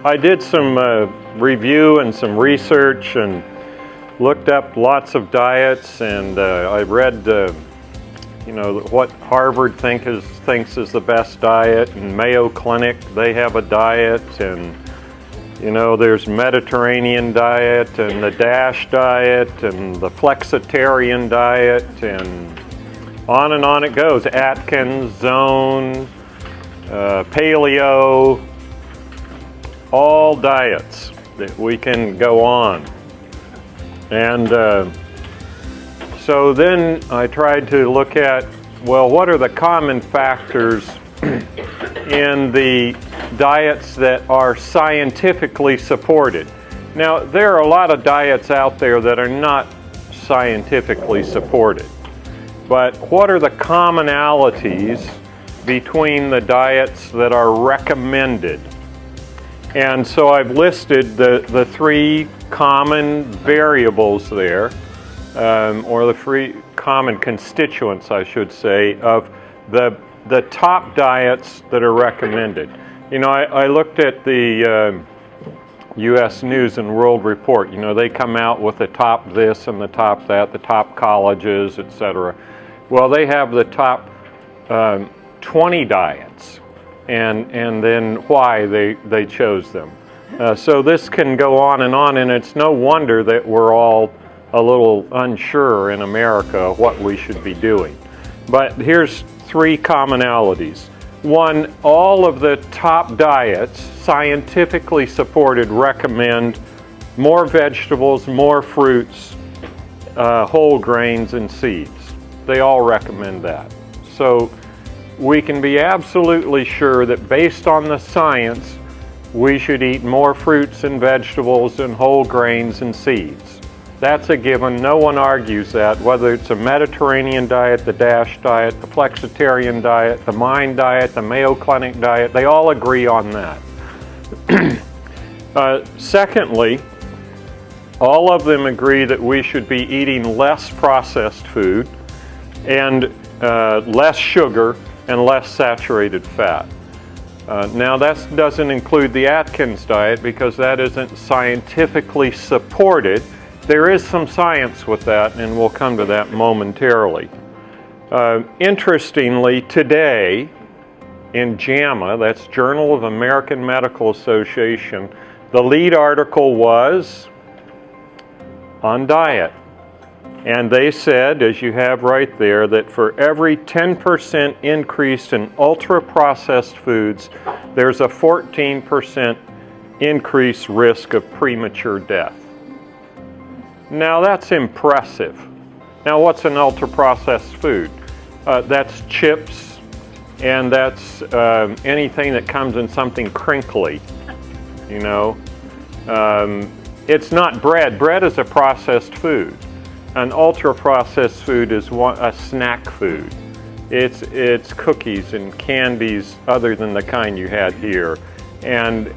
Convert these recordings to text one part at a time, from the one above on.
I did some review and some research and looked up lots of diets, and I read what Harvard thinks is the best diet, and Mayo Clinic, they have a diet, and there's Mediterranean diet and the DASH diet and the Flexitarian diet, and on it goes. Atkins, Zone, Paleo, all diets that we can go on. And so then I tried to look at, well, what are the common factors in the diets that are scientifically supported? Now, there are a lot of diets out there that are not scientifically supported. But what are the commonalities between the diets that are recommended? And so I've listed the three common variables there, or the three common constituents, I should say, of the top diets that are recommended. I looked at the U.S. News and World Report. They come out with the top this and the top that, the top colleges, etc. Well, they have the top 20 diets, and then why they chose them. So this can go on, and it's no wonder that we're all a little unsure in America what we should be doing. But here's three commonalities. One, all of the top diets, scientifically supported, recommend more vegetables, more fruits, whole grains, and seeds. They all recommend that. So we can be absolutely sure that based on the science, we should eat more fruits and vegetables and whole grains and seeds. That's a given. No one argues that, whether it's a Mediterranean diet, the DASH diet, the Flexitarian diet, the MIND diet, the Mayo Clinic diet. They all agree on that. Secondly, all of them agree that we should be eating less processed food and less sugar and less saturated fat. Now that doesn't include the Atkins diet because that isn't scientifically supported. There is some science with that, and we'll come to that momentarily. Interestingly, today in JAMA, that's Journal of American Medical Association, the lead article was on diet. And they said, as you have right there, that for every 10% increase in ultra-processed foods, there's a 14% increased risk of premature death. Now that's impressive. Now what's an ultra-processed food? That's chips, and that's anything that comes in something crinkly, It's not bread. Bread is a processed food. An ultra-processed food is a snack food. It's cookies and candies other than the kind you had here, and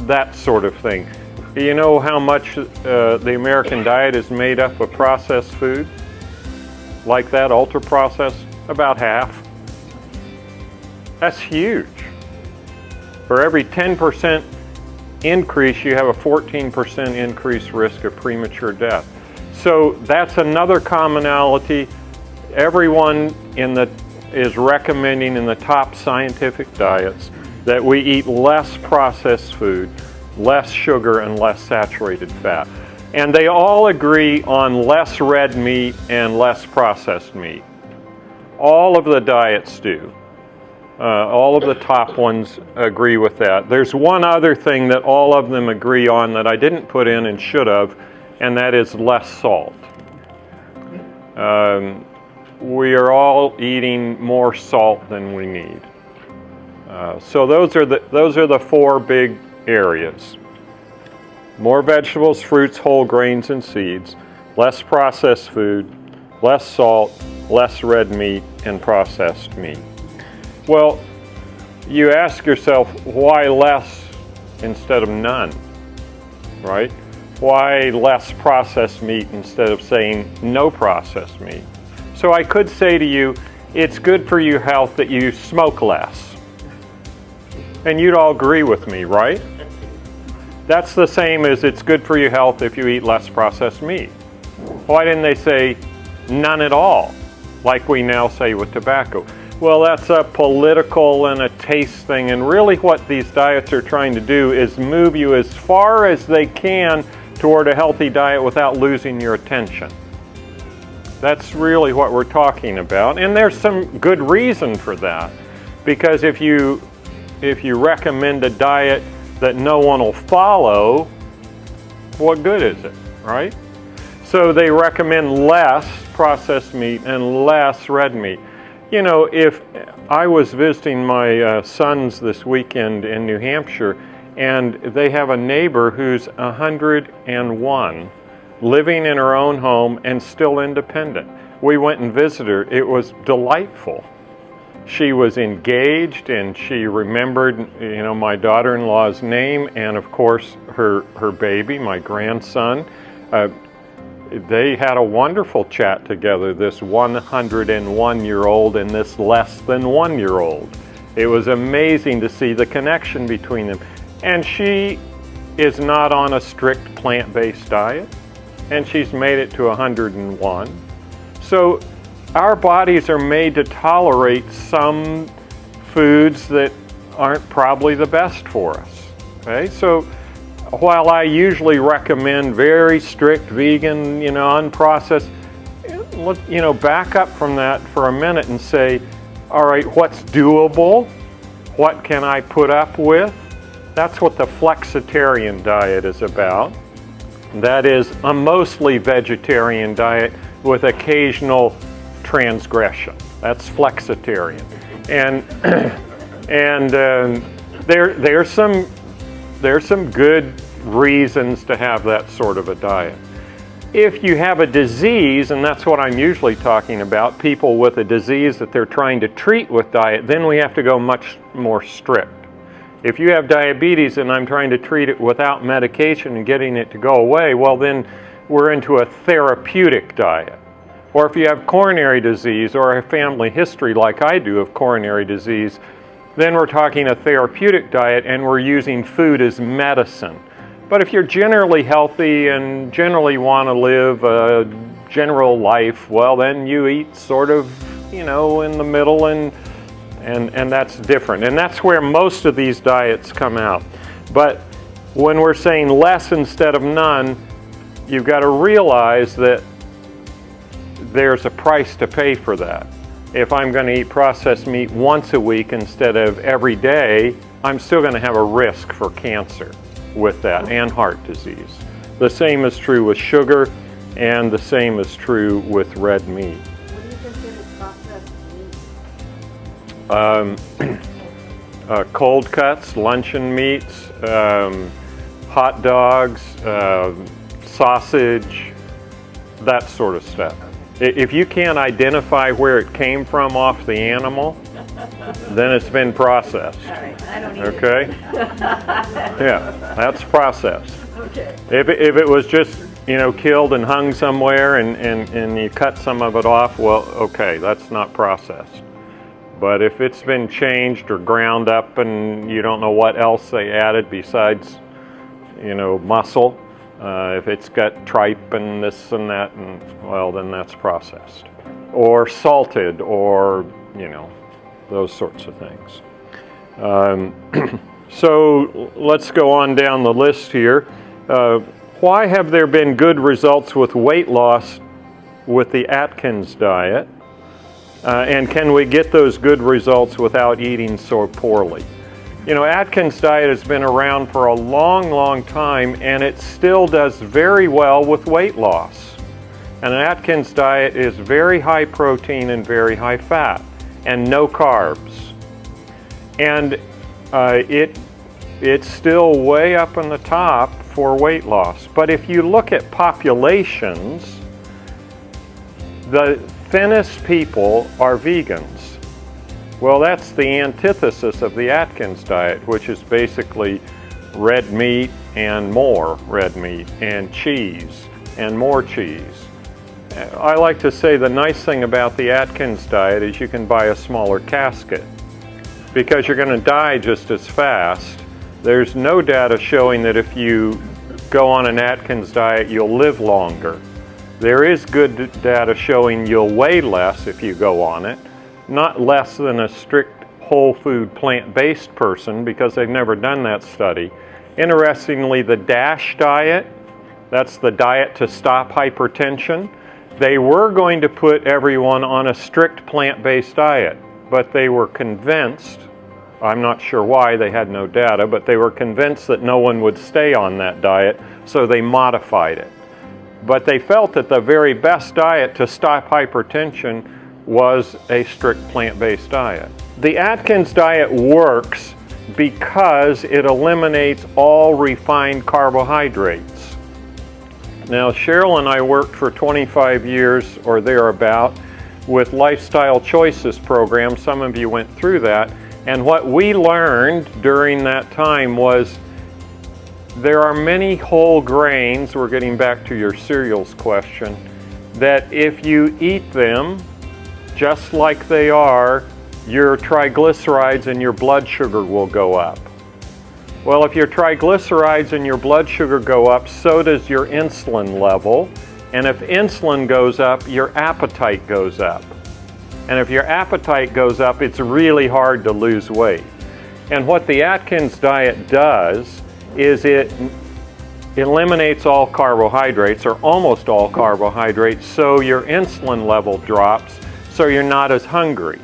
that sort of thing. You know how much the American diet is made up of processed food? Like that, ultra-processed? About half. That's huge. For every 10% increase, you have a 14% increased risk of premature death. So that's another commonality. Everyone is recommending in the top scientific diets that we eat less processed food, less sugar, and less saturated fat. And they all agree on less red meat and less processed meat. All of the diets do. All of the top ones agree with that. There's one other thing that all of them agree on that I didn't put in and should have, and that is less salt. We are all eating more salt than we need. So those are the four big areas. More vegetables, fruits, whole grains, and seeds, less processed food, less salt, less red meat, and processed meat. Well, you ask yourself, why less instead of none, right? Why less processed meat instead of saying no processed meat? So I could say to you, it's good for your health that you smoke less. And you'd all agree with me, right? That's the same as it's good for your health if you eat less processed meat. Why didn't they say none at all, like we now say with tobacco? Well, that's a political and a taste thing, and really what these diets are trying to do is move you as far as they can toward a healthy diet without losing your attention. That's really what we're talking about, and there's some good reason for that, because if you recommend a diet that no one will follow, what good is it, right? So they recommend less processed meat and less red meat. You know, if I was visiting my sons this weekend in New Hampshire, and they have a neighbor who's 101, living in her own home and still independent. We went and visited her. It was delightful. She was engaged, and she remembered, you know, my daughter-in-law's name, and of course her baby, my grandson. They had a wonderful chat together, this 101-year-old and this less than 1-year-old. It was amazing to see the connection between them. And she is not on a strict plant-based diet, and she's made it to 101. So our bodies are made to tolerate some foods that aren't probably the best for us. Okay, so while I usually recommend very strict vegan, you know, unprocessed, you know, back up from that for a minute and say, all right, what's doable? What can I put up with? That's what the Flexitarian diet is about. That is a mostly vegetarian diet with occasional transgression. That's Flexitarian. And there's some good reasons to have that sort of a diet. If you have a disease, and that's what I'm usually talking about, people with a disease that they're trying to treat with diet, then we have to go much more strict. If you have diabetes and I'm trying to treat it without medication and getting it to go away, well then we're into a therapeutic diet. Or if you have coronary disease or a family history like I do of coronary disease, then we're talking a therapeutic diet and we're using food as medicine. But if you're generally healthy and generally want to live a general life, well then you eat sort of, you know, in the middle, and that's different. And that's where most of these diets come out. But when we're saying less instead of none, you've got to realize that there's a price to pay for that. If I'm going to eat processed meat once a week instead of every day, I'm still going to have a risk for cancer with that and heart disease. The same is true with sugar, and the same is true with red meat. What do you consider processed meat? Cold cuts, luncheon meats, hot dogs, sausage, that sort of stuff. If you can't identify where it came from off the animal, then it's been processed. All right, I don't eat okay? Yeah, that's processed. Okay. If it was just, you know, killed and hung somewhere and you cut some of it off, well, okay, that's not processed. But if it's been changed or ground up and you don't know what else they added besides, you know, muscle, if it's got tripe and this and that, and well, then that's processed. Or salted, or, you know, those sorts of things. So let's go on down the list here. Why have there been good results with weight loss with the Atkins diet? And can we get those good results without eating so poorly? You know, Atkins diet has been around for a long, long time, and it still does very well with weight loss. And an Atkins diet is very high protein and very high fat, and no carbs. And it's still way up on the top for weight loss. But if you look at populations, the thinnest people are vegans. Well, that's the antithesis of the Atkins diet, which is basically red meat and more red meat and cheese and more cheese. I like to say the nice thing about the Atkins diet is you can buy a smaller casket because you're going to die just as fast, There's no data showing that if you go on an Atkins diet, you'll live longer. There is good data showing you'll weigh less if you go on it, not less than a strict whole food plant-based person, because they've never done that study. Interestingly, the DASH diet, that's the diet to stop hypertension, they were going to put everyone on a strict plant-based diet, but they were convinced, I'm not sure why, they had no data, but they were convinced that no one would stay on that diet, so they modified it. But they felt that the very best diet to stop hypertension was a strict plant-based diet. The Atkins diet works because it eliminates all refined carbohydrates. Now, Cheryl and I worked for 25 years or thereabout with Lifestyle Choices program. Some of you went through that. And what we learned during that time was there are many whole grains, we're getting back to your cereals question, that if you eat them just like they are, your triglycerides and your blood sugar will go up. Well, if your triglycerides and your blood sugar go up, so does your insulin level. And if insulin goes up, your appetite goes up. And if your appetite goes up, it's really hard to lose weight. And what the Atkins diet does is it eliminates all carbohydrates, or almost all carbohydrates, so your insulin level drops, so you're not as hungry.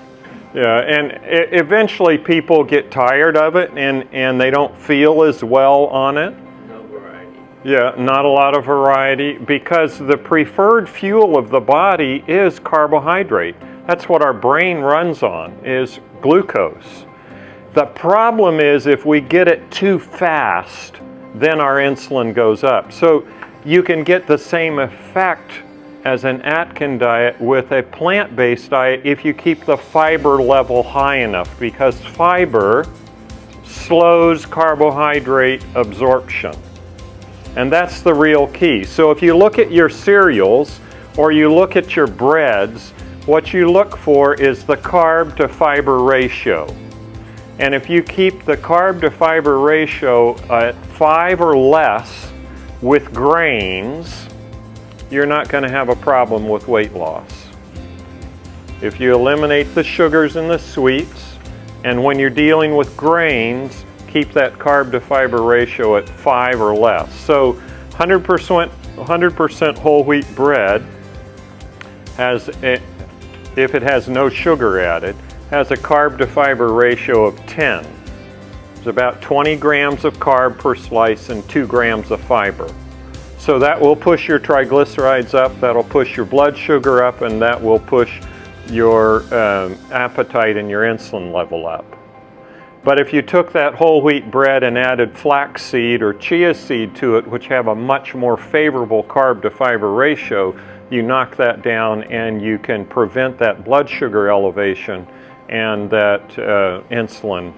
Yeah, and eventually people get tired of it and they don't feel as well on it. No variety. Yeah, not a lot of variety, because the preferred fuel of the body is carbohydrate. That's what our brain runs on, is glucose. The problem is if we get it too fast, then our insulin goes up. So you can get the same effect as an Atkins diet with a plant-based diet if you keep the fiber level high enough, because fiber slows carbohydrate absorption. And that's the real key. So if you look at your cereals or you look at your breads, what you look for is the carb to fiber ratio. And if you keep the carb to fiber ratio at 5 or less with grains, you're not going to have a problem with weight loss. If you eliminate the sugars and the sweets, and when you're dealing with grains, keep that carb to fiber ratio at 5 or less. So 100% whole wheat bread has, if it has no sugar added, has a carb to fiber ratio of 10. It's about 20 grams of carb per slice and 2 grams of fiber. So that will push your triglycerides up, that'll push your blood sugar up, and that will push your appetite and your insulin level up. But if you took that whole wheat bread and added flaxseed or chia seed to it, which have a much more favorable carb to fiber ratio, you knock that down and you can prevent that blood sugar elevation and that insulin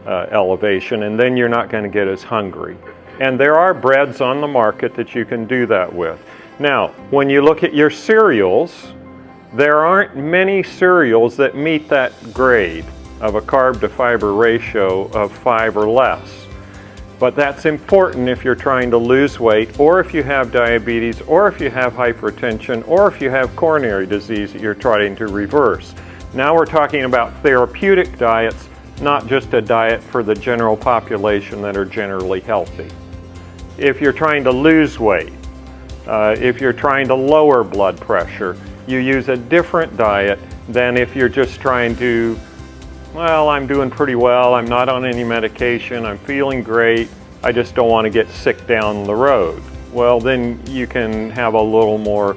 elevation, and then you're not going to get as hungry. And there are breads on the market that you can do that with. Now, when you look at your cereals, there aren't many cereals that meet that grade of a carb to fiber ratio of 5 or less. But that's important if you're trying to lose weight, or if you have diabetes, or if you have hypertension, or if you have coronary disease that you're trying to reverse. Now we're talking about therapeutic diets, not just a diet for the general population that are generally healthy. If you're trying to lose weight, if you're trying to lower blood pressure, you use a different diet than if you're just trying to, well, I'm doing pretty well, I'm not on any medication, I'm feeling great, I just don't want to get sick down the road. Well, then you can have a little more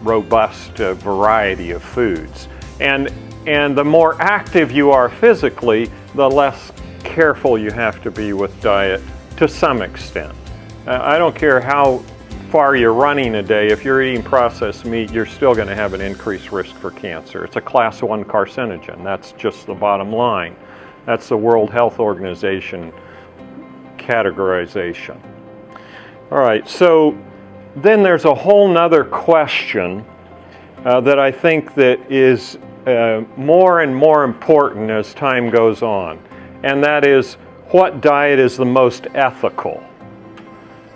robust variety of foods. And the more active you are physically, the less careful you have to be with diet to some extent. I don't care how far you're running a day, if you're eating processed meat, you're still going to have an increased risk for cancer. It's a class 1 carcinogen. That's just the bottom line. That's the World Health Organization categorization. All right, so then there's a whole nother question that I think that is more and more important as time goes on. and that is what diet is the most ethical.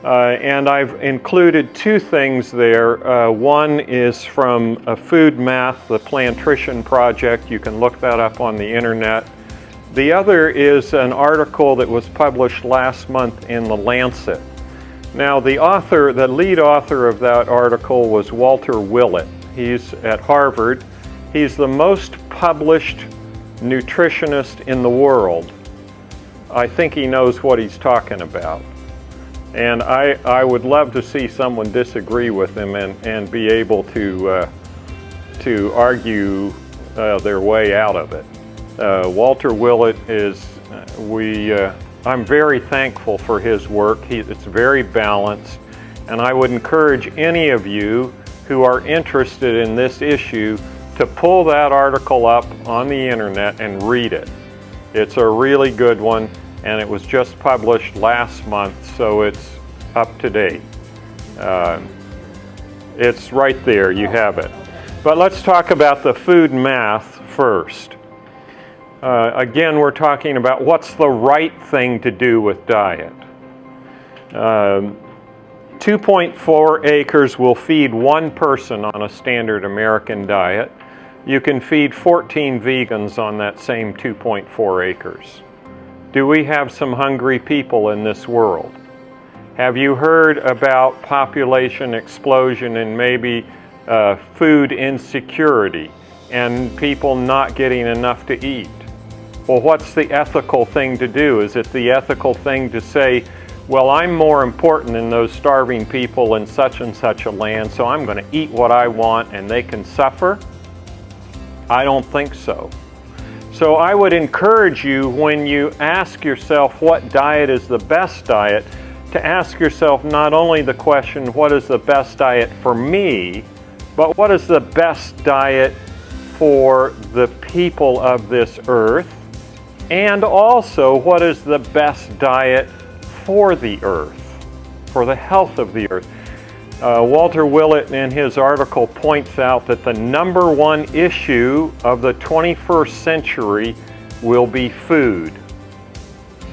And I've included two things there. One is from Food Math, the Plantrition Project. You can look that up on the internet. The other is an article that was published last month in The Lancet. Now, the lead author of that article was Walter Willett. He's at Harvard. He's the most published nutritionist in the world. I think he knows what he's talking about. And I would love to see someone disagree with him and be able to argue their way out of it. Walter Willett is, I'm very thankful for his work. It's very balanced, and I would encourage any of you who are interested in this issue to pull that article up on the internet and read it. It's a really good one, and it was just published last month, so it's up to date. It's right there, you have it. But let's talk about the food math first. Again, we're talking about what's the right thing to do with diet. 2.4 acres will feed one person on a standard American diet. You can feed 14 vegans on that same 2.4 acres. Do we have some hungry people in this world? Have you heard about population explosion and maybe food insecurity and people not getting enough to eat? Well, what's the ethical thing to do? Is it the ethical thing to say, well, I'm more important than those starving people in such and such a land, so I'm going to eat what I want and they can suffer? I don't think so. So I would encourage you, when you ask yourself what diet is the best diet, to ask yourself not only the question, what is the best diet for me, but what is the best diet for the people of this earth, and also what is the best diet for the earth, for the health of the earth. Walter Willett in his article points out that the number one issue of the 21st century will be food.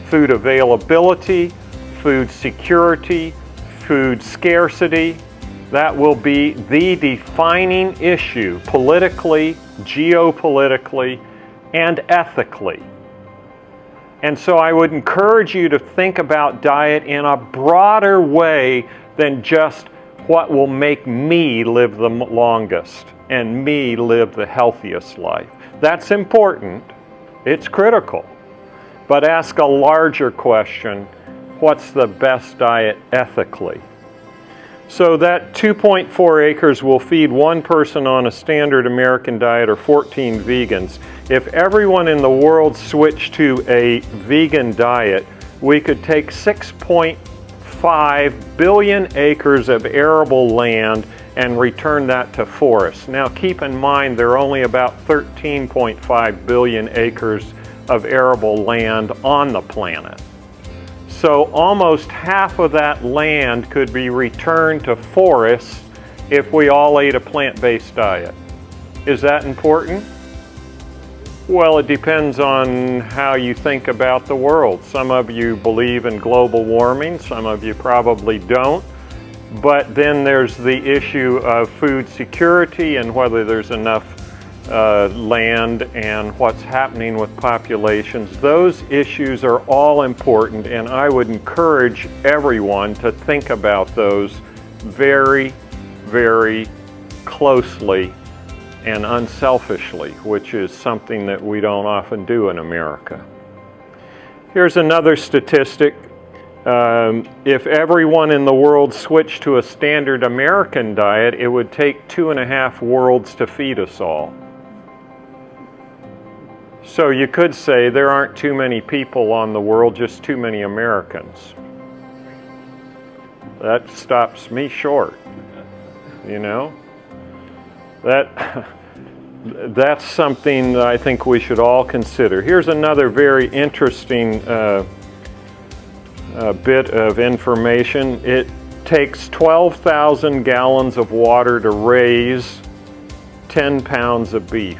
Food availability, food security, food scarcity. That will be the defining issue politically, geopolitically, and ethically. And so I would encourage you to think about diet in a broader way than just what will make me live the longest and me live the healthiest life. That's important. It's critical. But ask a larger question, what's the best diet ethically? So that 2.4 acres will feed one person on a standard American diet or 14 vegans. If everyone in the world switched to a vegan diet, we could take 6.5 billion acres of arable land and return that to forests. Now keep in mind there are only about 13.5 billion acres of arable land on the planet. So almost half of that land could be returned to forests if we all ate a plant-based diet. Is that important? Well, it depends on how you think about the world. Some of you believe in global warming, some of you probably don't. But then there's the issue of food security and whether there's enough land and what's happening with populations. Those issues are all important, and I would encourage everyone to think about those very, very closely and unselfishly, which is something that we don't often do in America. Here's another statistic. If everyone in the world switched to a standard American diet, it would take 2.5 worlds to feed us all. So you could say there aren't too many people on the world, just too many Americans. That stops me short, you know? That's something that I think we should all consider. Here's another very interesting bit of information. It takes 12,000 gallons of water to raise 10 pounds of beef.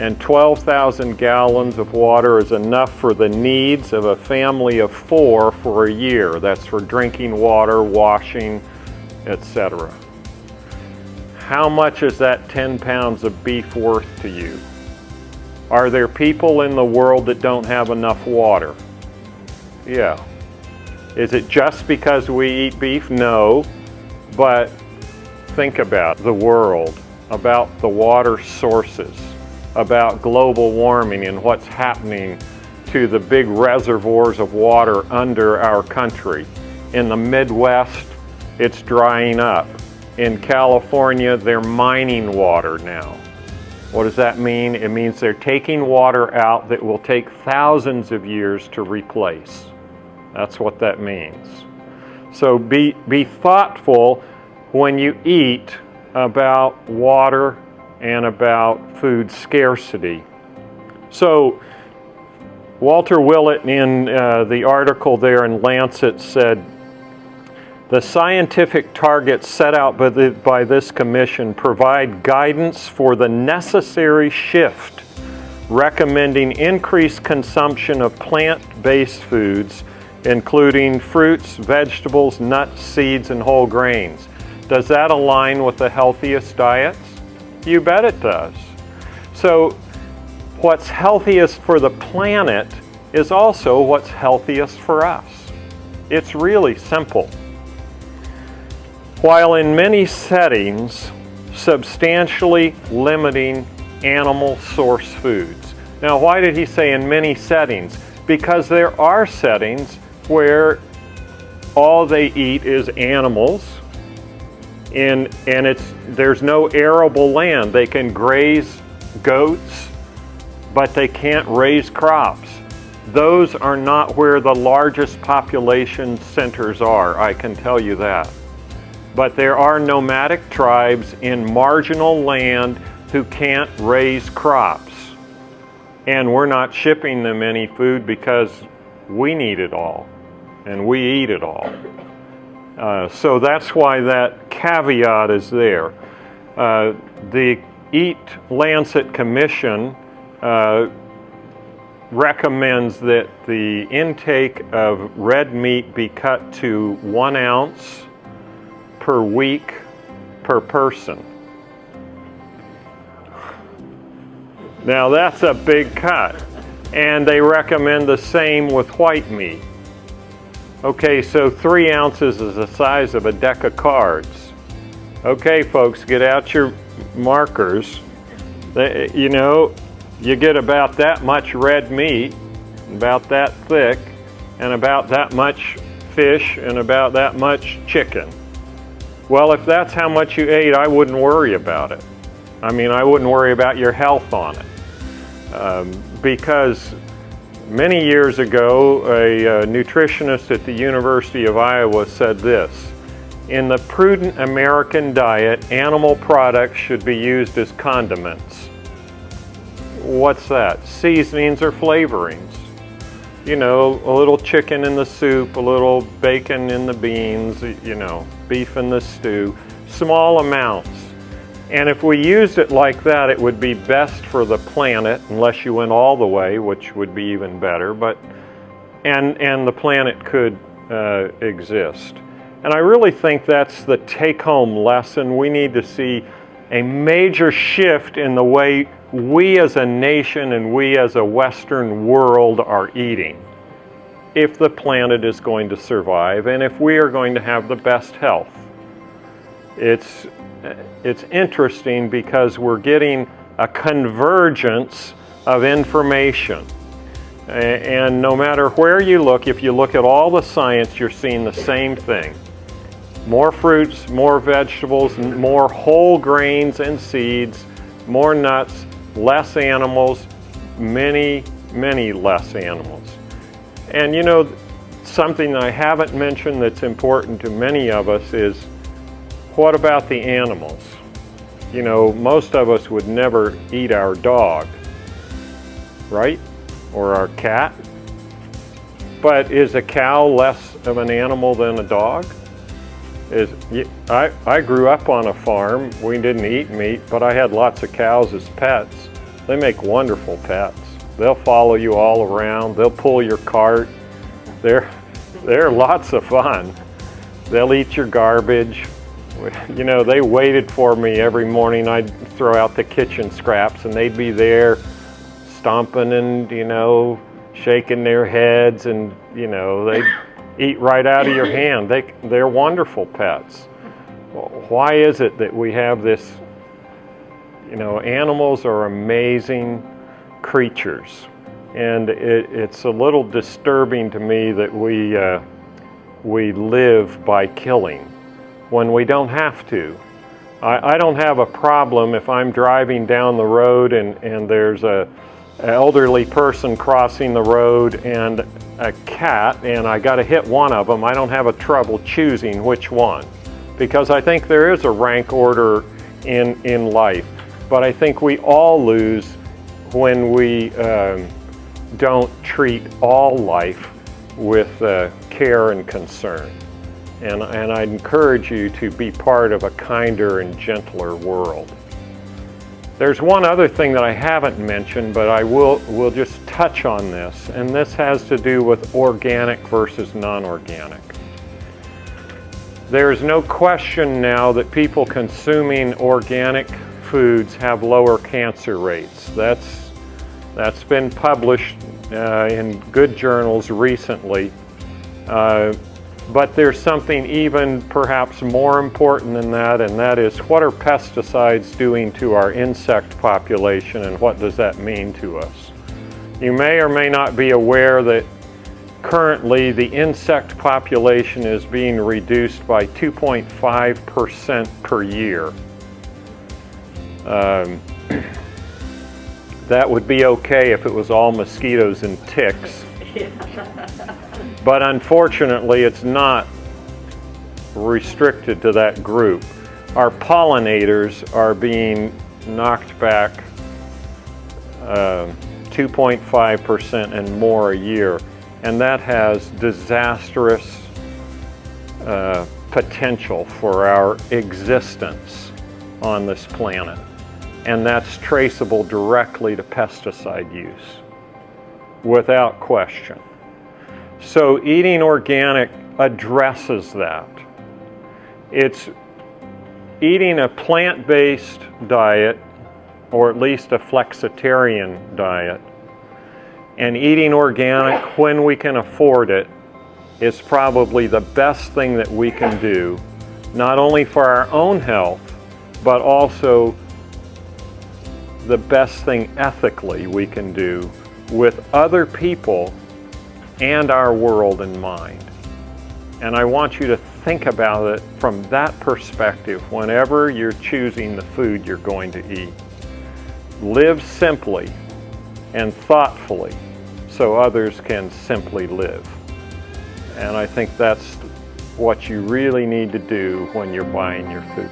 and 12,000 gallons of water is enough for the needs of a family of 4 for a year. That's for drinking water, washing, etc. How much is that 10 pounds of beef worth to you? Are there people in the world that don't have enough water? Yeah. Is it just because we eat beef? No. But think about the world, about the water sources, about global warming and what's happening to the big reservoirs of water under our country. In the Midwest, it's drying up. In California, they're mining water now. What does that mean? It means they're taking water out that will take thousands of years to replace. That's what that means. So be thoughtful when you eat about water and about food scarcity. So Walter Willett in the article there in Lancet said, the scientific targets set out by this commission provide guidance for the necessary shift, recommending increased consumption of plant-based foods, including fruits, vegetables, nuts, seeds, and whole grains. Does that align with the healthiest diets? You bet it does. So what's healthiest for the planet is also what's healthiest for us. It's really simple. While in many settings, substantially limiting animal source foods. Now, why did he say in many settings? Because there are settings where all they eat is animals, and there's no arable land. They can graze goats, but they can't raise crops. Those are not where the largest population centers are, I can tell you that. But there are nomadic tribes in marginal land who can't raise crops. And we're not shipping them any food because we need it all, and we eat it all. So that's why that caveat is there. The Eat Lancet Commission recommends that the intake of red meat be cut to 1 ounce per week per person. Now that's a big cut, and they recommend the same with white meat. Okay, so 3 ounces is the size of a deck of cards. Okay, folks, get out your markers. You know, you get about that much red meat, about that thick, and about that much fish, and about that much chicken. Well, if that's how much you ate, I wouldn't worry about it. I mean, I wouldn't worry about your health on it. Because many years ago, a nutritionist at the University of Iowa said this: in the prudent American diet, animal products should be used as condiments. What's that? Seasonings or flavorings. You know, a little chicken in the soup, a little bacon in the beans, you know, beef in the stew, small amounts. And if we used it like that, it would be best for the planet, unless you went all the way, which would be even better, but and the planet could exist. And I really think that's the take-home lesson. We need to see a major shift in the way we as a nation and we as a Western world are eating, if the planet is going to survive and if we are going to have the best health. It's interesting because we're getting a convergence of information. And no matter where you look, if you look at all the science, you're seeing the same thing. More fruits, more vegetables, more whole grains and seeds, more nuts, less animals, many, many less animals. And you know, something I haven't mentioned that's important to many of us is, what about the animals? You know, most of us would never eat our dog, right? Or our cat. But is a cow less of an animal than a dog? I grew up on a farm. We didn't eat meat, but I had lots of cows as pets. They make wonderful pets. They'll follow you all around. They'll pull your cart. They're lots of fun. They'll eat your garbage. You know, they waited for me every morning. I'd throw out the kitchen scraps and they'd be there stomping and, you know, shaking their heads, and, you know, they'd eat right out of your hand. They're wonderful pets. Why is it that we have this, you know, animals are amazing creatures, and it's a little disturbing to me that we live by killing when we don't have to. I don't have a problem if I'm driving down the road and there's an elderly person crossing the road and a cat, and I got to hit one of them. I don't have a trouble choosing which one, because I think there is a rank order in life. But I think we all lose when we don't treat all life with care and concern. And I encourage you to be part of a kinder and gentler world. There's one other thing that I haven't mentioned, but I will just touch on this, and this has to do with organic versus non-organic. There is no question now that people consuming organic foods have lower cancer rates. That's been published in good journals recently. But there's something even perhaps more important than that, and that is, what are pesticides doing to our insect population, and what does that mean to us? You may or may not be aware that currently the insect population is being reduced by 2.5% per year. That would be okay if it was all mosquitoes and ticks. But unfortunately, it's not restricted to that group. Our pollinators are being knocked back 2.5% and more a year, and that has disastrous potential for our existence on this planet, and that's traceable directly to pesticide use, without question. So eating organic addresses that. It's eating a plant-based diet, or at least a flexitarian diet, and eating organic when we can afford it is probably the best thing that we can do, not only for our own health, but also the best thing ethically we can do with other people and our world in mind. And I want you to think about it from that perspective whenever you're choosing the food you're going to eat. Live simply and thoughtfully so others can simply live. And I think that's what you really need to do when you're buying your food.